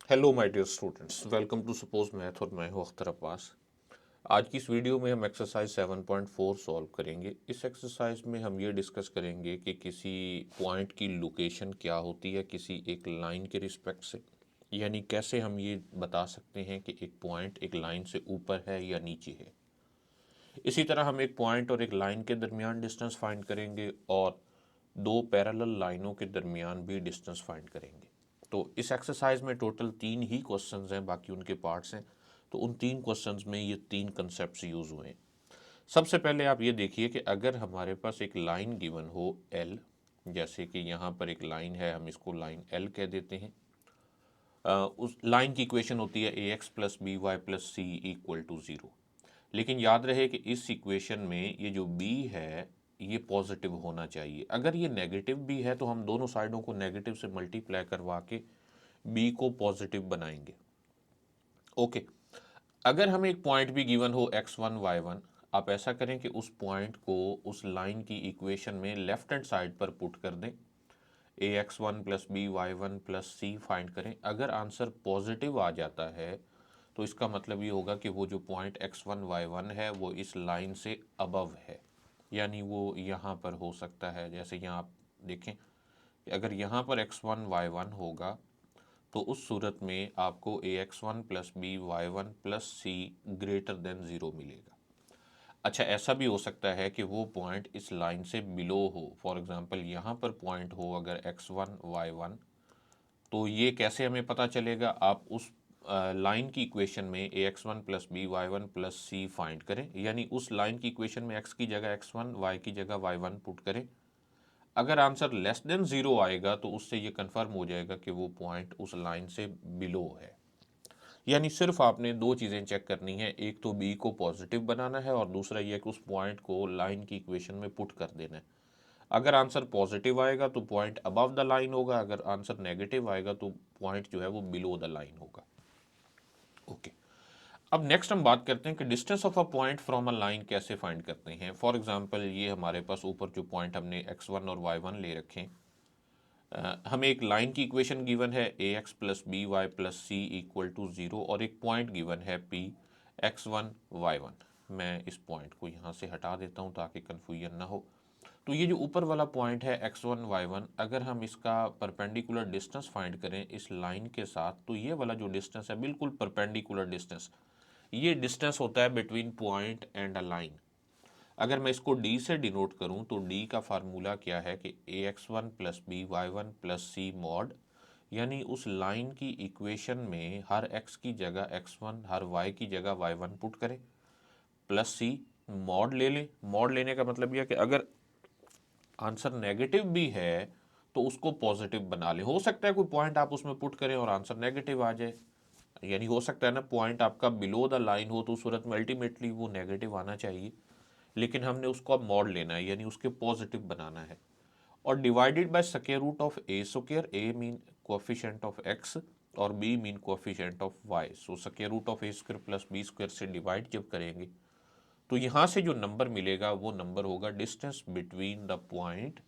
Hello my dear students, welcome to suppose math और मैं हूं अख्तर अब्बास। आज की इस वीडियो में हम एक्सरसाइज 7.4 सॉल्व करेंगे। इस एक्सरसाइज में हम ये डिस्कस करेंगे कि किसी पॉइंट की लोकेशन क्या होती है किसी एक लाइन के रिस्पेक्ट से, यानी कैसे हम ये बता सकते हैं कि एक पॉइंट एक लाइन से ऊपर है या नीचे है। इसी तरह हम एक पॉइंट और एक लाइन के दरमियान डिस्टेंस फाइंड करेंगे और दो पैरेलल लाइनों के दरमियान भी डिस्टेंस फाइंड करेंगे। तो इस एक्सरसाइज में टोटल 3 ही क्वेश्चंस हैं, बाकी उनके पार्ट्स हैं। तो उन 3 क्वेश्चंस में ये 3 कंसेप्ट यूज हुए हैं। सबसे पहले आप ये देखिए कि अगर हमारे पास एक लाइन गिवन हो एल, जैसे कि यहाँ पर एक लाइन है, हम इसको लाइन एल कह देते हैं। उस लाइन की इक्वेशन होती है a x plus b y plus c equal to zero. लेकिन याद रहे कि इस इक्वेशन में ये जो b है ये पॉजिटिव होना चाहिए। अगर ये नेगेटिव भी है तो हम दोनों साइडों को नेगेटिव से मल्टीप्लाई करवा के b को पॉजिटिव बनाएंगे। ओके, अगर हमें एक पॉइंट भी गिवन हो x1 y1, आप ऐसा करें कि उस पॉइंट को उस लाइन की इक्वेशन में लेफ्ट हैंड साइड पर पुट कर दें। A x one plus b y one plus c find करें। अगर आंसर पॉजिटिव आ जाता है तो इसका मतलब ये होगा कि वो जो पॉइंट x1 y1 है वो इस लाइन से अबव है, यानी वो यहाँ पर हो सकता है। जैसे यहाँ आप देखें कि अगर यहाँ पर x1 y1 होगा तो उस सूरत में आपको a x one plus b y one plus c greater than zero मिलेगा। अच्छा, ऐसा भी हो सकता है कि वो पॉइंट इस लाइन से बिलो हो। फॉर एग्जांपल यहाँ पर पॉइंट हो अगर x1 y1, तो ये कैसे हमें पता चलेगा? आप उस लाइन की इक्वेशन में a x one plus b y one plus c find करें, यानी उस लाइन की इक्वेशन में x की जगह x1, y की जगह y1 पुट करें। अगर आंसर लेस देन ज़ीरो आएगा तो उससे ये कंफर्म हो जाएगा कि वो पॉइंट उस लाइन से बिलो है। यानी सिर्फ आपने दो चीज़ें चेक करनी है, एक तो बी को पॉजिटिव बनाना है और दूसरा ये कि उस पॉइंट को लाइन की इक्वेशन में पुट कर देना है। अगर आंसर पॉजिटिव आएगा तो पॉइंट अबव द लाइन होगा, अगर आंसर नेगेटिव आएगा तो पॉइंट जो है वो बिलो द लाइन होगा। ओके, अब नेक्स्ट हम बात करते हैं कि distance of a point from a line कैसे फाइंड करते हैं। फॉर एग्जांपल ये हमारे पास ऊपर जो पॉइंट हमने x1 और y1 ले रखे हैं, हमें एक लाइन की इक्वेशन गिवन है a x plus b y plus c equal to zero और एक पॉइंट गिवन है पी x1 y1। मैं इस पॉइंट को यहाँ से हटा देता हूँ ताकि कन्फ्यूजन ना हो। तो ये जो ऊपर वाला पॉइंट है x1 y1, अगर हम इसका परपेंडिकुलर डिस्टेंस फाइंड करें इस लाइन के साथ, तो ये वाला जो डिस्टेंस है बिल्कुल परपेंडिकुलर डिस्टेंस, ये डिस्टेंस होता है between point and a line. अगर मैं इसको d से डिनोट करूं तो d का फार्मूला क्या है कि a x one plus b y one plus c mod, यानी उस लाइन की इक्वेशन में हर x की जगह x1, हर y की जगह y1 पुट करें, प्लस सी मॉड ले लें। मॉड लेने का मतलब यह कि अगर आंसर नेगेटिव भी है तो उसको पॉजिटिव बना लें। हो सकता है कोई पॉइंट आप उसमें पुट करें और आंसर नेगेटिव आ जाए, यानी हो सकता है ना पॉइंट आपका बिलो द लाइन हो तो उस सूरत में अल्टीमेटली वो नेगेटिव आना चाहिए, लेकिन हमने उसको अब मॉड लेना है यानी उसके पॉजिटिव बनाना है। और divided by square root of A square, a mean coefficient of x और b mean coefficient of y. So square root of A square plus B square से डिवाइड जब करेंगे तो यहाँ से जो नंबर मिलेगा वो नंबर होगा distance between the point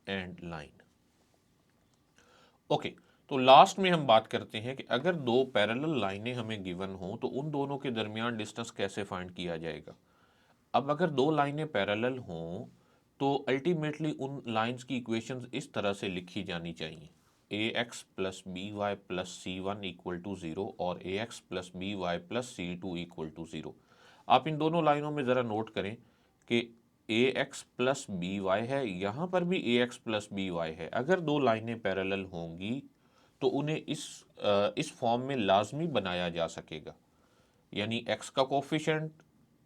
and line. Okay, तो लास्ट में हम बात करते हैं कि अगर दो पैरेलल लाइनें हमें गिवन हो तो उन दोनों के दरमियान डिस्टेंस कैसे फाइंड किया जाएगा। अब अगर दो लाइनें पैरेलल हों तो अल्टीमेटली उन लाइंस की इक्वेशंस इस तरह से लिखी जानी चाहिए, a x plus b y plus c one equal to zero और a x plus b y plus c two equal to zero. आप इन दोनों लाइनों में ज़रा नोट करें कि a x plus b y है, यहाँ पर भी a x plus b y है। अगर दो लाइनें पैरेलल होंगी तो उन्हें इस फॉर्म में लाजमी बनाया जा सकेगा, यानी x का कोफिशेंट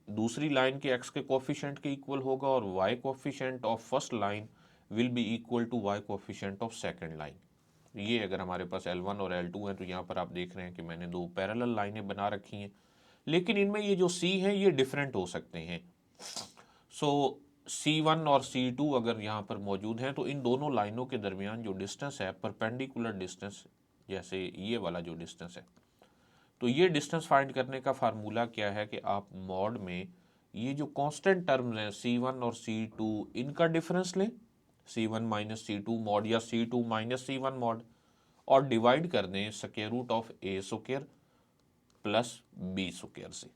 दूसरी लाइन के x के कोफिशेंट के इक्वल होगा और y coefficient of first line will be equal to y coefficient of second line. ये अगर हमारे पास L1 और L2 है तो यहाँ पर आप देख रहे हैं कि मैंने दो पैरेलल लाइनें बना रखी हैं, लेकिन इनमें ये जो C हैं ये डिफरेंट हो सकते हैं। सो C1 और C2 अगर यहाँ पर मौजूद हैं तो इन दोनों लाइनों के दरमियान जो डिस्टेंस है परपेंडिकुलर डिस्टेंस, जैसे ये वाला जो डिस्टेंस है, तो ये डिस्टेंस फाइंड करने का फार्मूला क्या है कि आप मॉड में ये जो कांस्टेंट टर्म्स हैं C1 और C2 इनका डिफरेंस लें, C1 माइनस C2 मॉड या C2 माइनस C1 मॉड, और डिवाइड कर दें square root of A square plus B square से,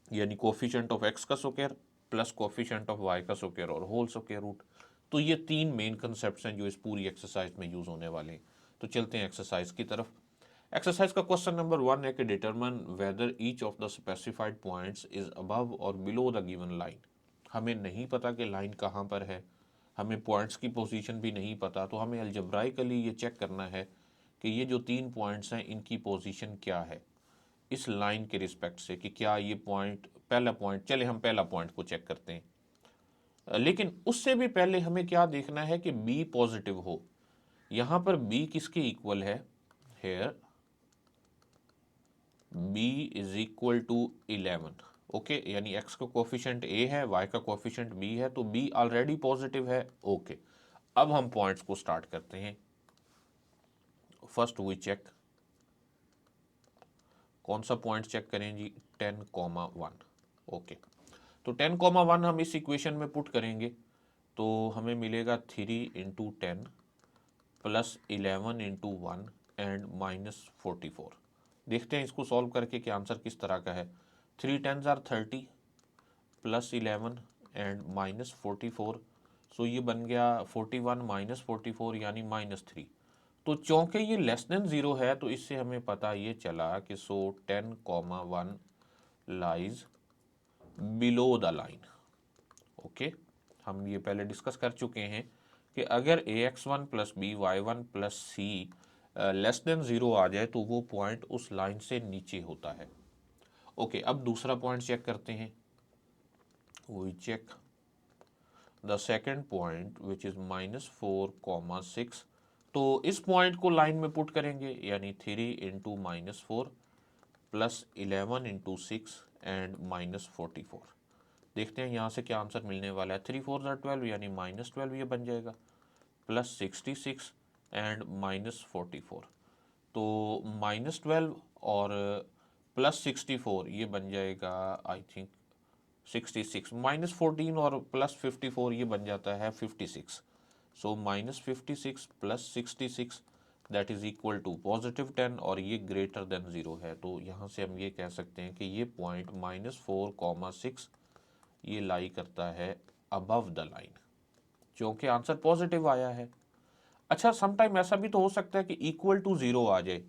यानी कोफिशिएंट ऑफ एक्स का square plus coefficient of Y का स्क्वायर और होल स्क्वायर रूट। तो ये तीन मेन कंसेप्ट्स हैं जो इस पूरी एक्सरसाइज में यूज होने वाले हैं। तो चलते हैं एक्सरसाइज की तरफ। एक्सरसाइज का क्वेश्चन नंबर 1 है कि determine whether each of the specified points is above और बिलो द गिवन लाइन। हमें नहीं पता कि लाइन कहाँ पर है, हमें पॉइंट्स की पोजीशन भी नहीं पता, तो हमें अलजेब्राइकली ये चेक करना है कि ये जो तीन पॉइंट्स हैं इनकी पोजीशन क्या है इस लाइन के रिस्पेक्ट से, कि क्या ये पॉइंट, पहला पॉइंट, चले हम पहला पॉइंट को चेक करते हैं। लेकिन उससे भी पहले हमें क्या देखना है कि b पॉजिटिव हो। यहां पर b किसके इक्वल है, here b is equal to 11। Okay, यानी x का कोफिशिएंट a है, y का कोफिशिएंट b है, तो b ऑलरेडी पॉजिटिव है। ओके, अब हम पॉइंट्स को स्टार्ट करते हैं। फर्स्ट वी चेक, कौन सा पॉइंट चेक करें जी, 10,1। ओके, तो 10,1 हम इस इक्वेशन में पुट करेंगे तो हमें मिलेगा 3 इंटू 10 प्लस 11 इंटू 1 एंड -44। देखते हैं इसको सॉल्व करके कि आंसर किस तरह का है। 3 10s आर 30 प्लस 11 एंड -44, सो ये बन गया 41 -44 यानी -3। तो चूंकि ये लेस देन 0 है तो इससे हमें पता ये चला कि 10,1 lies below the line. Okay, हम ये पहले डिस्कस कर चुके हैं कि अगर ax1 plus b y1 plus c less than 0 आ जाए तो वो पॉइंट उस लाइन से नीचे होता है। ओके, अब दूसरा पॉइंट चेक करते हैं। We check the second point which is -4,6। तो इस पॉइंट को लाइन में पुट करेंगे, यानी 3 इंटू -4 प्लस 11 इंटू 6 एंड -44। देखते हैं यहाँ से क्या आंसर मिलने वाला है। 3 4 12 यानी -12 ये बन जाएगा, प्लस 66 एंड -44। तो -12 और प्लस 64 ये बन जाएगा आई थिंक 66, -14 और प्लस 54 ये बन जाता है 56। So -56 plus 66 that is equal to +10 और ये ग्रेटर देन 0 है। तो यहाँ से हम ये कह सकते हैं कि ये पॉइंट -4,6 ये लाई करता है अबव द लाइन, क्योंकि आंसर पॉजिटिव आया है। अच्छा, समटाइम ऐसा भी तो हो सकता है कि इक्वल टू 0 आ जाए,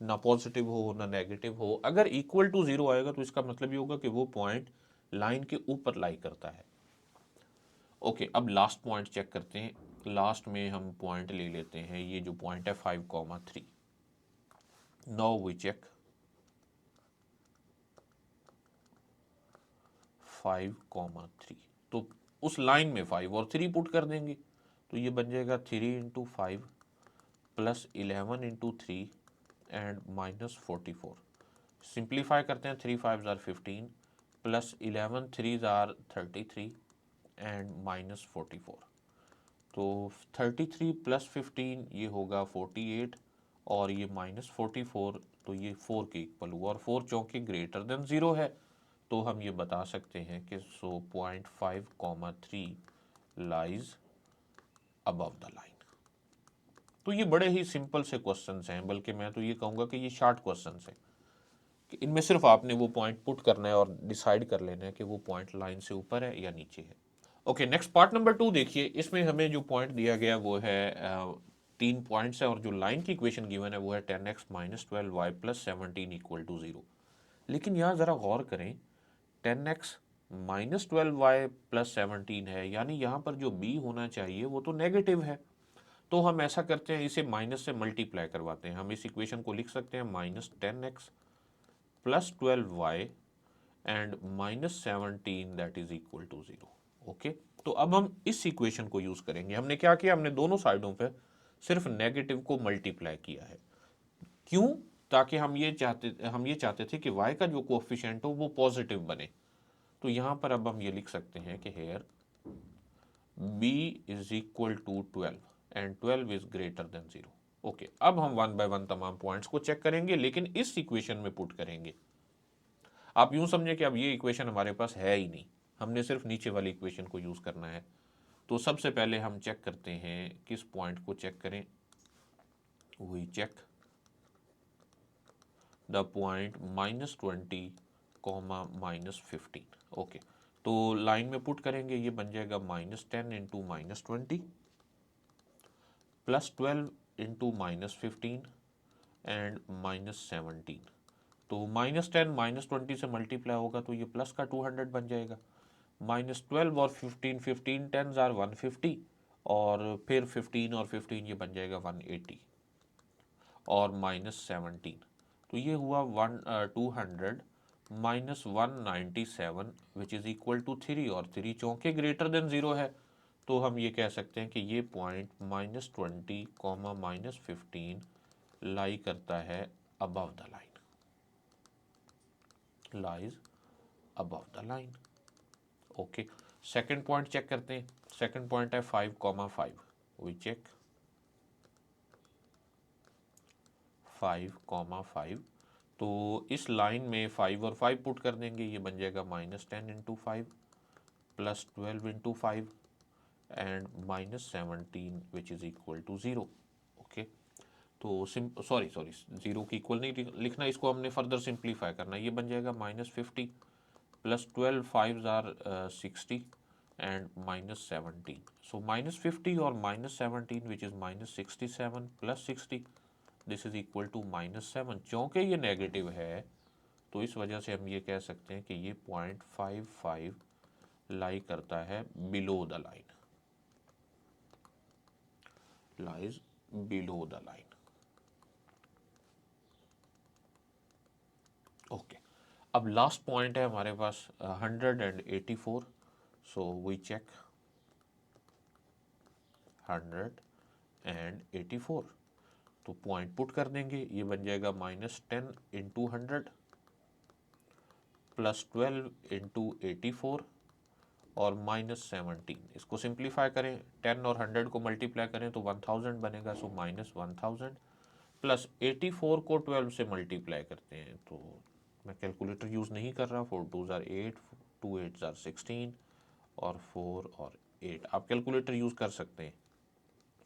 ना पॉजिटिव हो ना नेगेटिव हो। अगर इक्वल टू 0 आएगा तो इसका मतलब ये होगा कि वो पॉइंट लाइन के ऊपर लाई करता है। ओके, अब लास्ट पॉइंट चेक करते हैं। लास्ट में हम पॉइंट ले लेते हैं, ये जो पॉइंट है 5,3। Now we check 5,3। तो उस लाइन में 5 और 3 पुट कर देंगे तो ये बन जाएगा 3 into 5 plus 11 into 3 and -44। Simplify करते हैं, 3 5s are 15 plus 11 3s are 33 and -44। तो 33 प्लस 15 ये होगा 48 और ये -44, तो ये 4 के इक्वल हुआ और 4 चौके ग्रेटर देन 0 है। तो हम ये बता सकते हैं कि 5,3 लाइज अबव द लाइन। तो ये बड़े ही सिंपल से क्वेश्चंस हैं, बल्कि मैं तो ये कहूँगा कि ये शॉर्ट क्वेश्चंस हैं कि इनमें सिर्फ आपने वो पॉइंट पुट करना है और डिसाइड कर लेना है कि वो पॉइंट लाइन से ऊपर है या नीचे है। ओके, नेक्स्ट पार्ट नंबर 2 देखिए। इसमें हमें जो पॉइंट दिया गया वो है 3 पॉइंट्स है और जो लाइन की इक्वेशन गिवन है वो है 10x - 12y + 17 = 0। लेकिन यहाँ ज़रा गौर करें, 10x - 12y + 17 है, यानी यहाँ पर जो b होना चाहिए वो तो नेगेटिव है। तो हम ऐसा करते हैं, इसे माइनस से मल्टीप्लाई करवाते हैं। हम इस इक्वेशन को लिख सकते हैं -10x + 12y and -17 that is equal to 0। Okay, तो अब हम इस इक्वेशन को यूज करेंगे। हमने क्या किया, हमने दोनों साइडों पे सिर्फ नेगेटिव को मल्टीप्लाई किया है। क्यों? ताकि हम ये चाहते थे कि y का जो कोएफिशिएंट हो वो पॉजिटिव बने। तो यहाँ पर अब हम ये लिख सकते हैं कि here b is equal to 12 and 12 is greater than 0। Okay, अब हम 1 बाय 1 तमाम पॉइंट्स को चेक करेंगे, लेकिन इस इक्वेशन में पुट करेंगे। आप यूं समझे कि अब ये इक्वेशन हमारे पास है ही नहीं, हमने सिर्फ नीचे वाली इक्वेशन को यूज करना है। तो सबसे पहले हम चेक करते हैं, किस पॉइंट को चेक करें, we check the point -20 comma -15। Okay, तो लाइन में पुट करेंगे, ये बन जाएगा -10 इंटू -20 +12 इंटू -15 एंड -17। तो -10 -20 से मल्टीप्लाई होगा तो ये प्लस का 200 बन जाएगा। -12 और 15, 15 10s आर 150 और फिर 15 और 15 ये बन जाएगा 180 और -17, तो ये हुआ 200 -197 विच इज़ इक्वल टू 3 और 3 चौके ग्रेटर देन 0 है, तो हम ये कह सकते हैं कि ये पॉइंट -20 कॉमा -15 लाई करता है above the line, lies above the line. Okay, second point check करते हैं। सेकंड पॉइंट है 5,5, वी चेक 5,5। तो इस लाइन में 5 और 5 पुट कर देंगे, ये बन जाएगा -10 into 5 +12 into 5 and -17 which is equal to 0। Okay, तो सॉरी 0 की इक्वल नहीं लिखना, इसको हमने फर्दर सिंप्लीफाई करना। ये बन जाएगा -50 +12 5s आर 60 एंड -17। सो -50 और -17 which is -67 +60 this is equal to -7। चूँकि ये नेगेटिव है तो इस वजह से हम ये कह सकते हैं कि ये 0.55 लाई करता है below the line, lies below the line. Okay, अब लास्ट पॉइंट है हमारे पास 184। सो वी चेक 184, तो पॉइंट पुट कर देंगे, ये बन जाएगा -10 इंटू 100 +12 इंटू 84 और -17। इसको सिंप्लीफाई करें, 10 और 100 को मल्टीप्लाई करें तो 1000 बनेगा, सो -1000 प्लस 84 को 12 से मल्टीप्लाई करते हैं, तो मैं कैलकुलेटर यूज़ नहीं कर रहा। 4 2s आर 8, 2 8s आर 16 और 4 और 8 आप कैलकुलेटर यूज़ कर सकते हैं,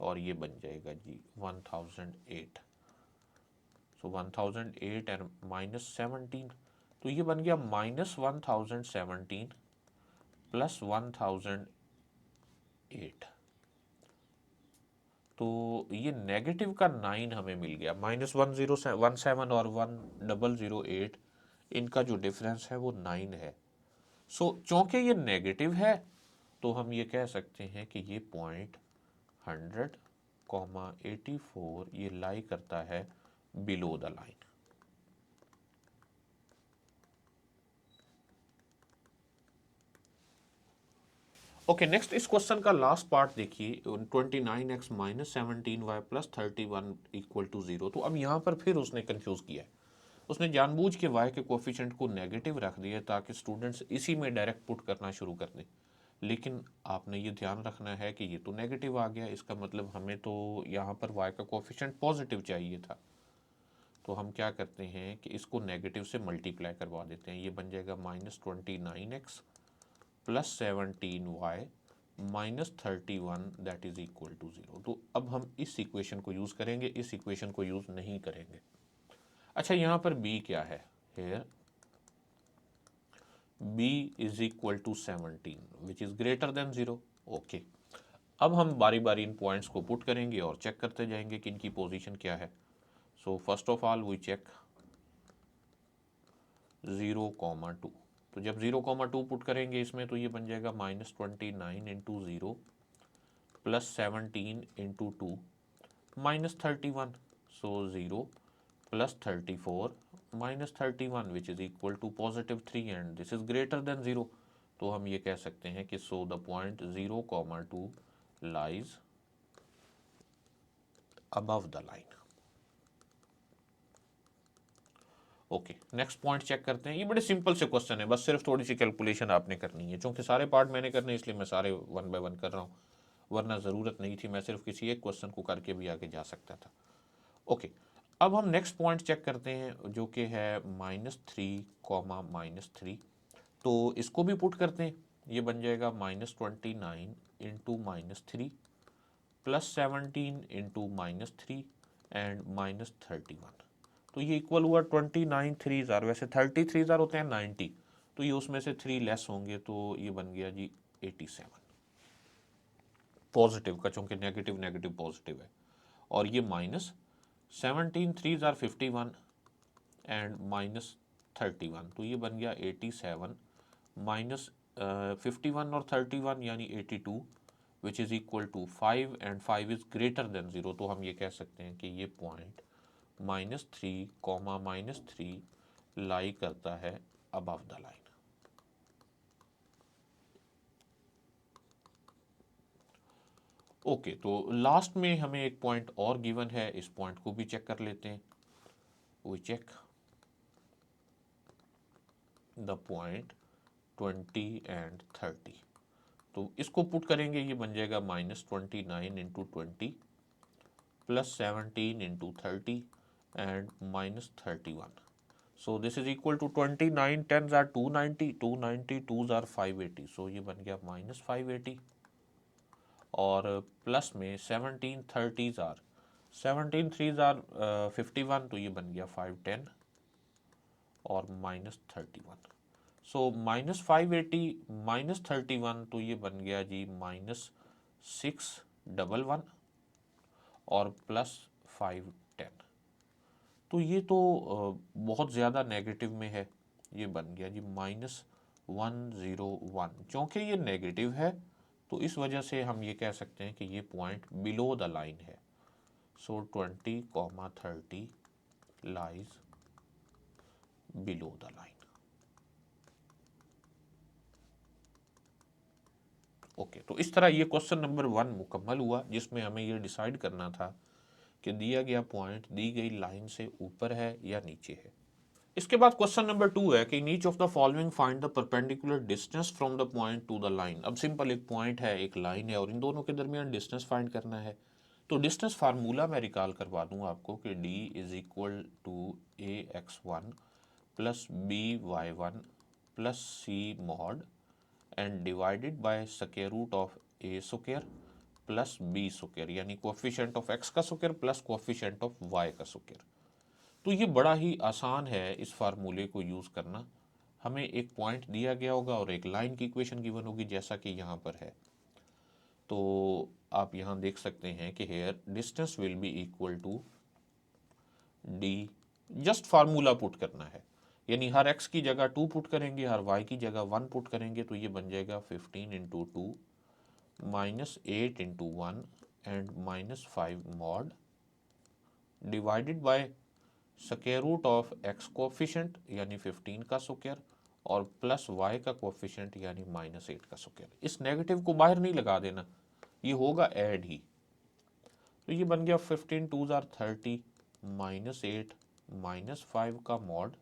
और ये बन जाएगा जी 1008। सो 1008 एंड -17, तो ये बन गया -1017 प्लस 1008। तो ये नेगेटिव का 9 हमें मिल गया। -1017 और 1008 इनका जो डिफरेंस है वो 9 है। सो चूँकि ये नेगेटिव है तो हम ये कह सकते हैं कि ये पॉइंट 100,84 ये लाई करता है below the line. Okay, next इस क्वेश्चन का लास्ट पार्ट देखिए, 29x -17y + 31 इक्वल टू 0। तो अब यहाँ पर फिर उसने कंफ्यूज किया है, उसने जानबूझ के y के कोफिशिएंट को नेगेटिव रख दिया ताकि स्टूडेंट्स इसी में डायरेक्ट पुट करना शुरू कर दें। लेकिन आपने ये ध्यान रखना है कि ये तो नेगेटिव आ गया, इसका मतलब हमें तो यहाँ पर y का कोफिशिएंट पॉजिटिव चाहिए था। तो हम क्या करते हैं कि इसको नेगेटिव से मल्टीप्लाई करवा देते हैं, ये बन जाएगा -29x +17y -31 that is equal to 0। तो अब हम इस इक्वेशन को यूज़ करेंगे, इस इक्वेशन को यूज़ नहीं करेंगे। अच्छा, यहाँ पर b क्या है, here b is equal to 17 which is greater than 0। Okay, अब हम बारी बारी इन पॉइंट्स को पुट करेंगे और चेक करते जाएंगे कि इनकी पोजीशन क्या है। So first of all we check 0,2। तो जब 0,2 पुट करेंगे इसमें तो ये बन जाएगा -29 into 0 +17 into 2 -31। So 0 +34 -31 which is equal to +3 and this is greater than 0। तो हम ये कह सकते हैं कि so the point 0,2 lies above the line. Okay, next point check करते हैं। ये बड़े सिंपल से क्वेश्चन है, बस सिर्फ थोड़ी सी कैलकुलेशन आपने करनी है। चूँकि सारे पार्ट मैंने करने इसलिए मैं सारे 1 बाय 1 कर रहा हूँ, वरना ज़रूरत नहीं थी, मैं सिर्फ किसी एक क्वेश्चन को करके भी आगे जा सकता था। ओके, अब हम नेक्स्ट पॉइंट चेक करते हैं जो कि है -3, -3। तो इसको भी पुट करते हैं, ये बन जाएगा -29 इंटू -3 +17 इंटू -3 एंड माइनस 31। तो ये इक्वल हुआ 29 थ्री ज़ार, वैसे 33 ज़ार होते हैं 90, तो ये उसमें से 3 लेस होंगे, तो ये बन गया जी 87 पॉजिटिव का, चूंकि नेगेटिव नेगेटिव पॉजिटिव है। और ये minus 17 threes are 51 and minus 31, तो ये बन गया 87 माइनस 51 और 31 यानी 82, which is equal to 5 and 5 is greater than 0। तो हम ये कह सकते हैं कि ये पॉइंट -3, -3 लाई करता है अबव द लाइन। ओके, तो लास्ट में हमें एक पॉइंट और गिवन है, इस पॉइंट को भी चेक कर लेते हैं। We check the point 20 and 30। तो इसको पुट करेंगे, ये बन जाएगा -29 into 20 plus 17 into 30 and -31। So this is equal to 29 10 are 290, 290 2 are 580, so ये बन गया -580। और प्लस में 17 30 आर 17 3 आर 51, तो ये बन गया 510 और -31। सो -580 -31, तो ये बन गया जी -611 और +510। तो ये तो बहुत ज़्यादा नेगेटिव में है, ये बन गया जी -101। क्योंकि ये नेगेटिव है तो इस वजह से हम ये कह सकते हैं कि ये पॉइंट बिलो द लाइन है। सो 20, 30 lies below the line. Okay, तो इस तरह ये क्वेश्चन नंबर 1 मुकम्मल हुआ, जिसमें हमें ये डिसाइड करना था कि दिया गया पॉइंट दी गई लाइन से ऊपर है या नीचे है। इसके बाद क्वेश्चन नंबर 2 है कि each of the following find the perpendicular distance from the point two the line. अब सिंपल, एक पॉइंट है एक लाइन है और इन दोनों के दरमियान डिस्टेंस फाइंड करना है। तो डिस्टेंस फार्मूला मैं रिकॉल करवा दूं आपको कि d is equal to ax1 plus by1 plus c mod and divided by square root of a square plus b square, यानी कोएफिशिएंट ऑफ x का square plus coefficient of y का square. तो ये बड़ा ही आसान है इस फार्मूले को यूज़ करना। हमें एक पॉइंट दिया गया होगा और एक लाइन की इक्वेशन गिवन होगी, जैसा कि यहाँ पर है। तो आप यहाँ देख सकते हैं कि here distance will be equal to d, just formula put करना है, यानी हर x की जगह 2 पुट करेंगे, हर y की जगह 1 पुट करेंगे, तो ये बन जाएगा 15 into 2 -8 into 1 and -5 mod divided by square root of x coefficient यानी 15 का स्क्वायर और प्लस y का कोफिशेंट यानी -8 का स्क्वायर। इस नेगेटिव को बाहर नहीं लगा देना, ये होगा ऐड ही। तो ये बन गया 15 2 ज़ार 30 -8 -5 का मॉड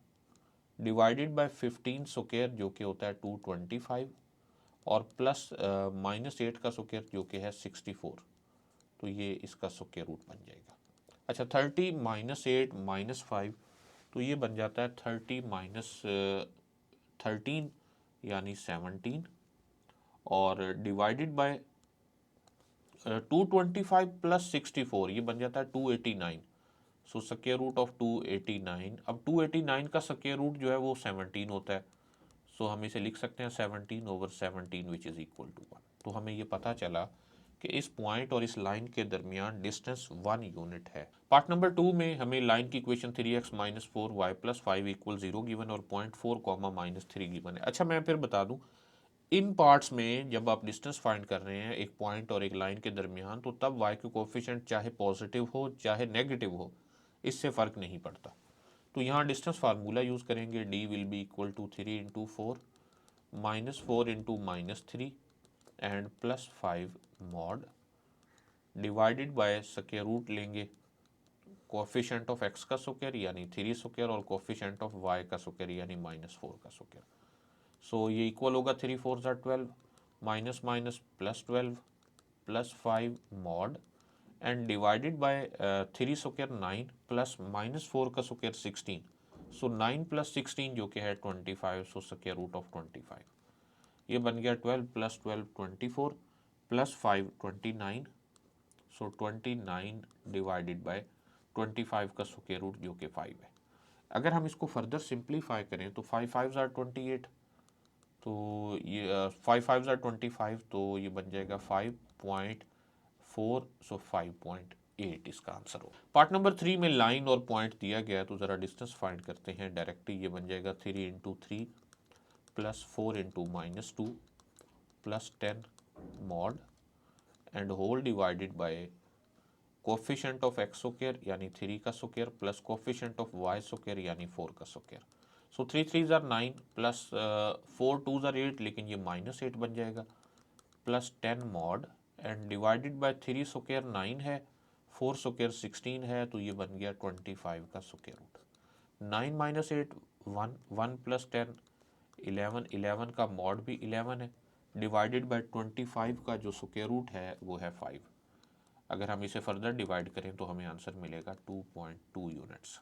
डिवाइडेड बाय 15 स्क्वायर जो कि होता है 225 और प्लस -8 का स्क्वायर जो कि है 64, तो ये इसका स्क्वायर रूट बन जाएगा। अच्छा, 30 -8 -5, तो ये बन जाता है 30 -13 यानी 17 और डिवाइडेड बाय 225 प्लस 64, ये बन जाता है 289। सो स्क्वायर रूट ऑफ 289, अब 289 का स्क्वायर रूट जो है वो 17 होता है। सो हम इसे लिख सकते हैं 17/17 विच इज़ इक्वल टू 1। तो हमें ये पता चला कि इस पॉइंट और इस लाइन के दरमियान डिस्टेंस 1 यूनिट है। पार्ट नंबर 2 में हमें लाइन की इक्वेशन 3x - 4y + 5 = 0 गिवन और 0.4, -3 गिवन है। अच्छा, मैं फिर बता दूं, इन पार्ट्स में जब आप डिस्टेंस फाइंड कर रहे हैं एक पॉइंट और एक लाइन के दरमियान, तो तब y के कोफिशिएंट चाहे पॉजिटिव हो चाहे नेगेटिव हो, इससे फ़र्क नहीं पड़ता। तो यहाँ डिस्टेंस फार्मूला यूज़ करेंगे, d will be equal to 3 into 4 -4 into -3 and +5 mod divided by square root लेंगे कोफिशिएंट ऑफ x का स्क्वायर यानी 3 स्क्वायर और कोफिशिएंट ऑफ y का स्क्वायर यानी -4 का स्क्वायर। सो ये इक्वल होगा 3 4 ज़ार 12 minus minus +12 +5 mod and divided by 3 square 9 plus -4 का स्क्वायर 16। सो 9 + 16 जो कि है 25, सो स्क्वायर रूट ऑफ 25। ये बन गया 12 + 12 24 +5 29, सो 29 डिवाइडेड बाय 25 का स्क्वायर रूट जो कि 5 है। अगर हम इसको फर्दर सिंप्लीफाई करें तो 5 5 आर 28, तो ये 5 5 आर 25, तो ये बन जाएगा 5.4, सो 5.8 इसका आंसर हो। पार्ट नंबर 3 में लाइन और पॉइंट दिया गया है, तो ज़रा डिस्टेंस फाइंड करते हैं डायरेक्टली। ये बन जाएगा 3 into 3 plus 4 into -2 plus 10 mod and whole divided by coefficient of x square यानी 3 का square plus coefficient of y square यानी 4 का square. So 3 3 are 9 plus 4 2 are 8, लेकिन ये -8 बन जाएगा, plus 10 mod and divided by 3 square 9 है, 4 स्क्वायर 16 है, तो ये बन गया 25 का स्क्वायर रूट। 9 माइनस 8 1, 1 प्लस 10 11, 11 का मॉड भी 11 है, डिवाइडेड बाय 25 का जो स्क्वायर रूट है वो है 5। अगर हम इसे फर्दर डिवाइड करें तो हमें आंसर मिलेगा 2.2 units.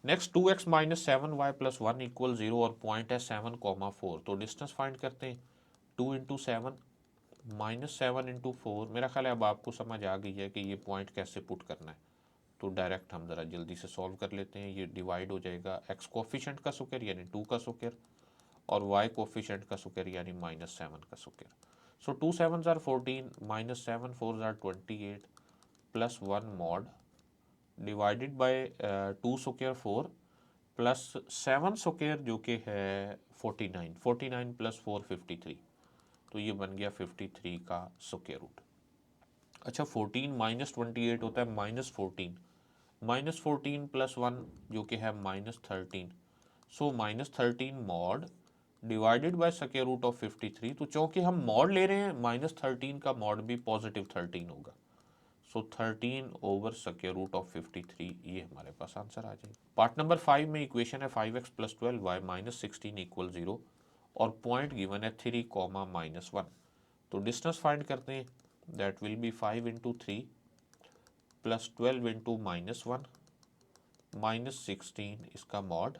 Next 2x minus 7y plus 1 equal 0 और पॉइंट है 7,4, तो डिस्टेंस फाइंड करते हैं। 2 इंटू 7 माइनस 7 इंटू 4, मेरा ख्याल है अब आपको समझ आ गई है कि ये पॉइंट कैसे पुट करना है, तो डायरेक्ट हम ज़रा जल्दी से सॉल्व कर लेते हैं। ये डिवाइड हो जाएगा x कोफिशिएंट का स्क्वायर यानी 2 का स्क्वायर और y कोफिशिएंट का स्क्वायर यानी -7 का square. So 2 7 are 14 minus 7 4 are 28 plus 1 mod divided by 2 square 4 plus 7 square जो कि है 49, 49 प्लस 4 53, तो ये बन गया 53 का स्क्वायर रूट। अच्छा 14 माइनस 28 होता है -14, -14 प्लस 1 जो कि है -13, so -13 mod divided by square root of 53, तो चूंकि हम मॉड ले रहे हैं -13 का मॉड भी पॉजिटिव 13 होगा, सो 13 ओवर स्क्वायर रूट ऑफ 53, ये हमारे पास आंसर आ जाएगा। पार्ट नंबर 5 में इक्वेशन है 5x plus 12y minus 16 equal 0 और पॉइंट गिवन है 3, -1, तो डिस्टेंस फाइंड करते हैं। That will be 5 into 3 plus 12 into -1 -16 इसका मॉड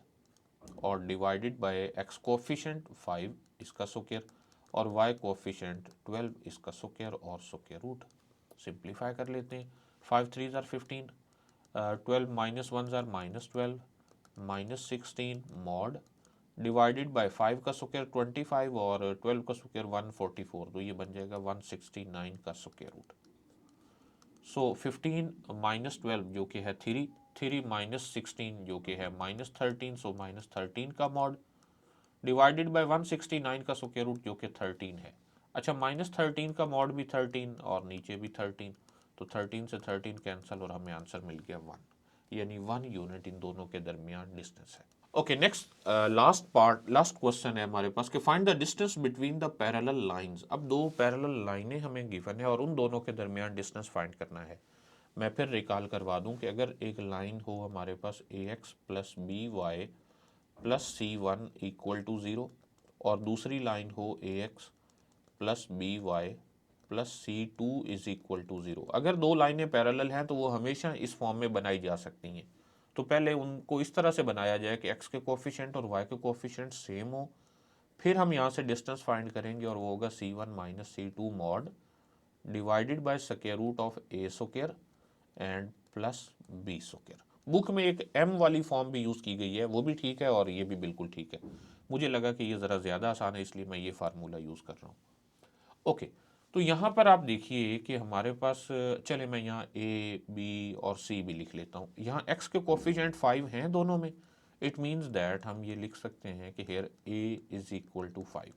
और डिवाइडेड बाय एक्स कोफिशिएंट 5 इसका स्क्वायर और वाई कोफिशिएंट 12 इसका स्क्वायर और स्क्वायर रूट। सिंप्लीफाई कर लेते हैं। 5 3 are 15, 12 minus 1 are -12 -16 mod divided by 5 का स्क्वायर 25 और 12 का स्क्वायर 144, तो ये बन जाएगा 169 का स्क्वायर रूट। सो 15 माइनस 12 जो कि है 3, 3 माइनस 16 जो कि है -13, सो -13 का मॉड डिवाइडेड बाय 169 का स्क्वायर रूट जो कि 13 है। अच्छा -13 का मॉड भी 13 और नीचे भी 13, तो 13 से 13 कैंसिल और हमें आंसर मिल गया 1, यानी 1 यूनिट इन दोनों के दरमियान डिस्टेंस है। ओके नेक्स्ट लास्ट क्वेश्चन है हमारे पास कि find the distance between the parallel lines. अब दो पैरेलल लाइनें हमें गिवन है और उन दोनों के दरमियान डिस्टेंस फाइंड करना है। मैं फिर रिकॉल करवा दूं कि अगर एक लाइन हो हमारे पास ax plus b y plus c1 equal to 0 और दूसरी लाइन हो ax plus b y plus c2 is equal to 0, अगर दो लाइनें पैरेलल हैं तो वो हमेशा इस फॉर्म में बनाई जा सकती हैं। तो पहले उनको इस तरह से बनाया जाए कि x के कोफिशिएंट और y के कोफिशिएंट सेम हो, फिर हम यहाँ से डिस्टेंस फाइंड करेंगे और वो होगा c1 minus c2 mod divided by square root of a square and plus b square. Book में एक m वाली फॉर्म भी यूज़ की गई है, वो भी ठीक है और ये भी बिल्कुल ठीक है। मुझे लगा कि ये ज़रा ज़्यादा आसान है इसलिए मैं ये फार्मूला यूज़ कर रहा हूँ। ओके तो यहाँ पर आप देखिए कि हमारे पास चले मैं यहाँ a b और c भी लिख लेता हूँ। यहाँ x के कोफिशिएंट 5 हैं दोनों में, इट मीन्स दैट हम ये लिख सकते हैं कि here a is equal to 5।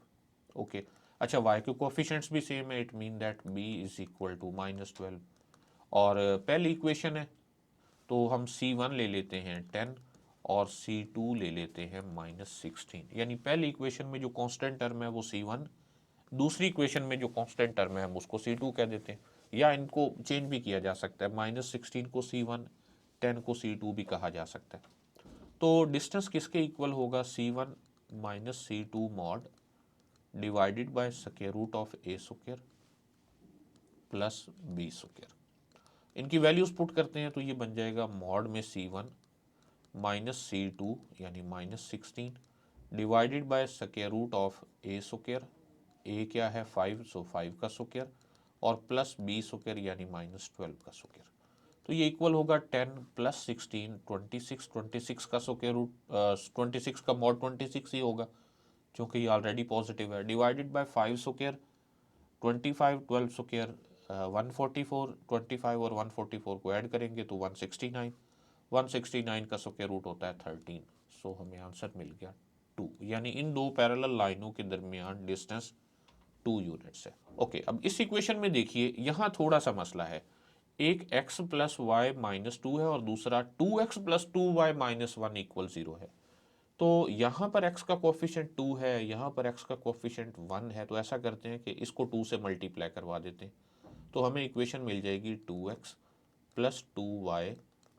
Okay अच्छा y के कोफिशिएंट्स भी सेम है, it mean that b is equal to -12 और पहली इक्वेशन है तो हम c1 ले लेते हैं 10 और c2 ले लेते हैं -16, यानी पहली इक्वेशन में जो कांस्टेंट टर्म है वो c1, दूसरी इक्वेशन में जो कांस्टेंट टर्म है हम उसको c2 कह देते हैं, या इनको चेंज भी किया जा सकता है, -16 को c1 10 को c2 भी कहा जा सकता है। तो डिस्टेंस किसके इक्वल होगा, c1 minus c2 mod divided by square root of a square plus b square. इनकी वैल्यूज पुट करते हैं तो ये बन जाएगा मॉड में c1 माइनस c2 यानी -16 divided by square root of a square, a क्या है 5, सो 5 का स्क्वायर और प्लस b स्क्वायर यानी -12 का स्क्वायर। तो ये इक्वल होगा 10 प्लस 16 26, 26 का स्क्वायर रूट 26 का मॉड 26 ही होगा क्योंकि ये ऑलरेडी पॉजिटिव है, डिवाइडेड बाय 5 स्क्वायर 25, 12 स्क्वायर 144, 25 और 144 को ऐड करेंगे तो 169, 169 का स्क्वायर रूट होता है 13। सो हमें आंसर मिल गया 2, यानी इन दो पैरेलल लाइनों के दरमियान डिस्टेंस 2 यूनिट्स है। ओके, अब इस इक्वेशन में देखिए यहाँ थोड़ा सा मसला है, एक x प्लस वाई माइनस 2 है और दूसरा 2x plus 2y minus 1 equal 0 है। तो यहाँ पर x का कोफिशिएंट 2 है, यहाँ पर x का कोफिशिएंट 1 है, तो ऐसा करते हैं कि इसको 2 से मल्टीप्लाई करवा देते हैं, तो हमें इक्वेशन मिल जाएगी 2x plus 2y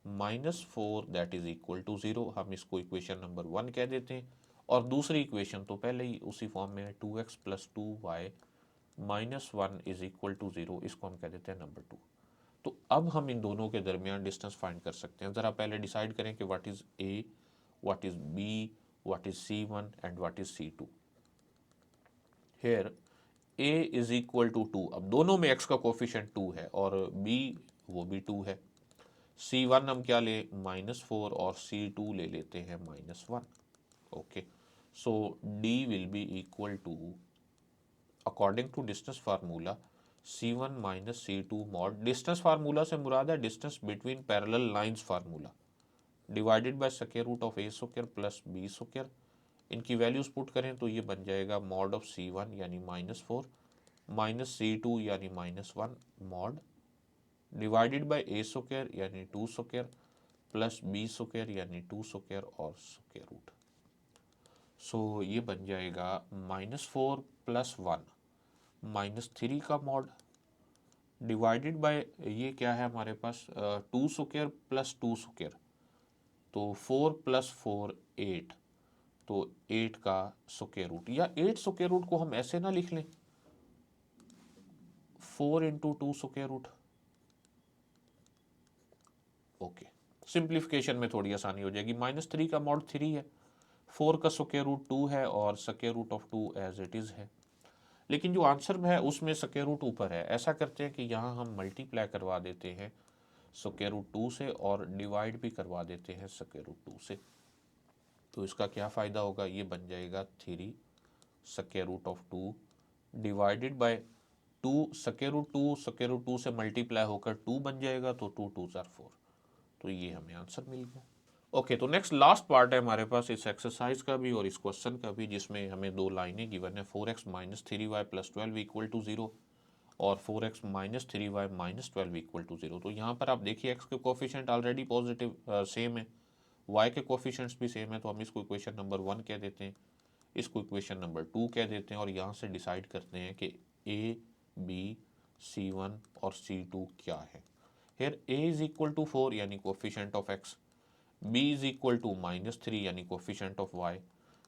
minus 4 that is equal to 0। हम इसको इक्वेशन नंबर 1 कह देते हैं और दूसरी इक्वेशन तो पहले ही उसी फॉर्म में है 2x plus 2y minus 1 is equal to 0, इसको हम कह देते हैं नंबर 2। तो अब हम इन दोनों के दरमियान डिस्टेंस फाइंड कर सकते हैं। ज़रा पहले डिसाइड करें कि what is a, what is b, what is c1 and what is c2। Here a is equal to 2, अब दोनों में x का कोफिशिएंट 2 है और b वो भी 2 है। c1 हम क्या ले -4 और c2 ले लेते हैं -1। Okay, so d will be equal to according to distance formula C1 minus C2 mod, distance formula से मुराद है distance between parallel lines formula, divided by square root of a square plus b square. इनकी values put करें तो ये बन जाएगा mod of C1 यानी -4 माइनस C2 यानी -1 mod divided by a square यानी 2 स्क्वायर प्लस b स्क्वायर यानी 2 स्क्वायर और स्क्वायर रूट। सो ये बन जाएगा -4 प्लस 1 -3 का मॉड डिवाइडेड बाय ये क्या है हमारे पास 2 स्क्वायर प्लस 2 स्क्वायर, तो 4 प्लस 4 8, तो 8 का स्क्वायर रूट, या 8 स्क्वायर रूट को हम ऐसे ना लिख लें 4 into 2 square root. Okay, simplification में थोड़ी आसानी हो जाएगी। -3 का मॉड 3 है, 4 का स्क्वायर रूट 2 है और square root of 2 as it is है, लेकिन जो आंसर में है उसमें स्क्वायर रूट ऊपर है। ऐसा करते हैं कि यहाँ हम मल्टीप्लाई करवा देते हैं स्क्वायर रूट 2 से और डिवाइड भी करवा देते हैं स्क्वायर रूट 2 से। तो इसका क्या फ़ायदा होगा, ये बन जाएगा 3 square root of 2 divided by 2 square root 2 से मल्टीप्लाई होकर 2 बन जाएगा, तो 2 2 ज़ार 4, तो ये हमें आंसर मिल गया। ओके, तो नेक्स्ट लास्ट पार्ट है हमारे पास इस एक्सरसाइज का भी और इस क्वेश्चन का भी, जिसमें हमें दो लाइनें गिवन है 4x minus 3y plus 12 equal to 0 और 4x minus 3y minus 12 equal to 0। तो यहाँ पर आप देखिए x के कोफिशिएंट ऑलरेडी पॉजिटिव सेम है, y के कोफिशिएंट्स भी सेम है, तो हम इसको इक्वेशन नंबर 1 कह देते हैं, इसको इक्वेशन नंबर 2 कह देते हैं और यहाँ से डिसाइड करते हैं कि a, b, c1 और c2 क्या है। Here a is equal to 4 यानी coefficient of x, b is equal to -3 यानी coefficient of y,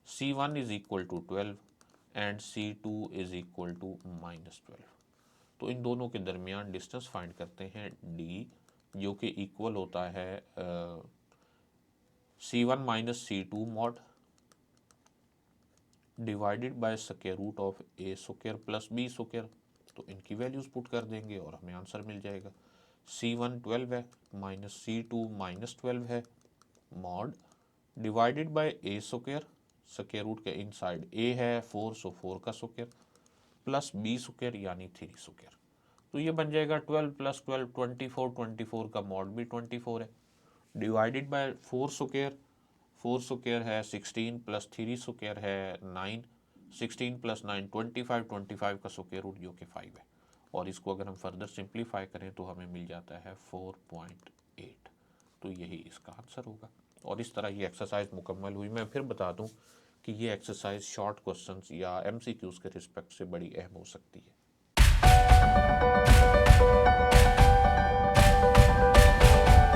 c1 is equal to 12 and c2 is equal to -12। तो इन दोनों के दरमियान डिस्टेंस फाइंड करते हैं d, जो कि इक्वल होता है c1 minus c2 mod divided by square root of a square plus b square. तो इनकी वैल्यूज पुट कर देंगे और हमें आंसर मिल जाएगा। c1 12 है माइनस c2 -12 है mod divided by a square, square root के इनसाइड a है 4, सो 4 का स्क्वायर प्लस b स्क्वायर यानी 3 स्क्वायर। तो ये बन जाएगा 12 प्लस 12 24, 24 का मॉड भी 24 है डिवाइडेड बाय 4 स्क्वायर, 4 स्क्वायर है 16 प्लस 3 स्क्वायर है 9, 16 प्लस 9 25, 25 का स्क्वायर रूट जो कि 5 है, और इसको अगर हम फर्दर सिंप्लीफाई करें तो हमें मिल जाता है 4.8। तो यही इसका आंसर होगा। और इस तरह ये एक्सरसाइज मुकम्मल हुई। मैं फिर बता दूं कि ये एक्सरसाइज शॉर्ट क्वेश्चंस या एमसीक्यूज़ के रिस्पेक्ट से बड़ी अहम हो सकती है।